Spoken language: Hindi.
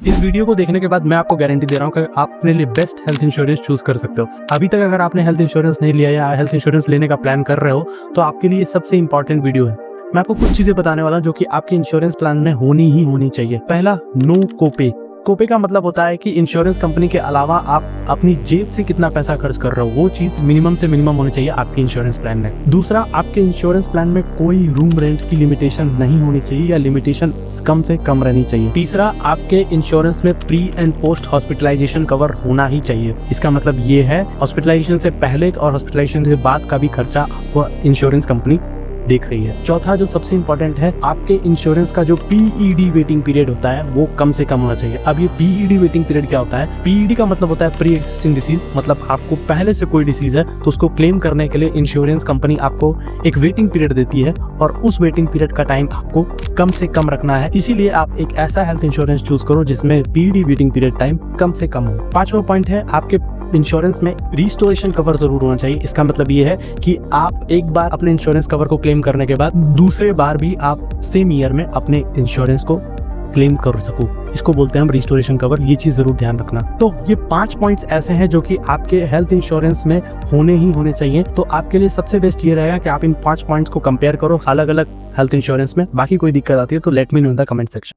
इस वीडियो को देखने के बाद मैं आपको गारंटी दे रहा हूँ कि आप अपने लिए बेस्ट हेल्थ इंश्योरेंस चूज कर सकते हो। अभी तक अगर आपने हेल्थ इंश्योरेंस नहीं लिया या हेल्थ इंश्योरेंस लेने का प्लान कर रहे हो तो आपके लिए सबसे इंपॉर्टेंट वीडियो है। मैं आपको कुछ चीजें बताने वाला हूँ जो कि आपके इंश्योरेंस प्लान में होनी ही होनी चाहिए। पहला, नो कोपे। कोपे का मतलब होता है कि इंश्योरेंस कंपनी के अलावा आप अपनी जेब से कितना पैसा खर्च कर रहे हो वो चीज मिनिमम से मिनिमम होनी चाहिए आपके इंश्योरेंस प्लान में। दूसरा, आपके इंश्योरेंस प्लान में कोई रूम रेंट की लिमिटेशन नहीं होनी चाहिए या लिमिटेशन कम से कम रहनी चाहिए। तीसरा, आपके इंश्योरेंस में pre and post hospitalization cover होना ही चाहिए। इसका मतलब ये है हॉस्पिटलाइजेशन से पहले और हॉस्पिटलाइजेशन के बाद का भी खर्चा आपको इंश्योरेंस कंपनी देख रही है। चौथा, जो सबसे इंपॉर्टेंट है, आपके इंश्योरेंस का जो पीईडी वेटिंग पीरियड होता है वो कम से कम होना चाहिए। अब ये पीईडी वेटिंग पीरियड क्या होता है? पीईडी का मतलब होता है प्री एक्जिस्टिंग डिसीज, मतलब आपको पहले से कोई डिसीज है तो उसको क्लेम करने के लिए इंश्योरेंस कंपनी आपको एक वेटिंग पीरियड देती है और उस वेटिंग पीरियड का टाइम आपको कम से कम रखना है। इसीलिए आप एक ऐसा हेल्थ इंश्योरेंस चूज करो जिसमें पीईडी वेटिंग पीरियड टाइम कम से कम हो। पांचवा पॉइंट है, आपके इंश्योरेंस में रिस्टोरेशन कवर जरूर होना चाहिए। इसका मतलब ये है कि आप एक बार अपने इंश्योरेंस कवर को क्लेम करने के बाद दूसरे बार भी आप सेम ईयर में अपने इंश्योरेंस को क्लेम कर सको। इसको बोलते हैं हम रिस्टोरेशन कवर। ये चीज जरूर ध्यान रखना। तो ये 5 पॉइंट्स ऐसे हैं जो कि आपके हेल्थ इंश्योरेंस में होने ही होने चाहिए। तो आपके लिए सबसे बेस्ट ये रहेगा कि आप इन 5 पॉइंट्स को कंपेयर करो अलग अलग हेल्थ इंश्योरेंस में। बाकी कोई दिक्कत आती है तो let me know in the comment section.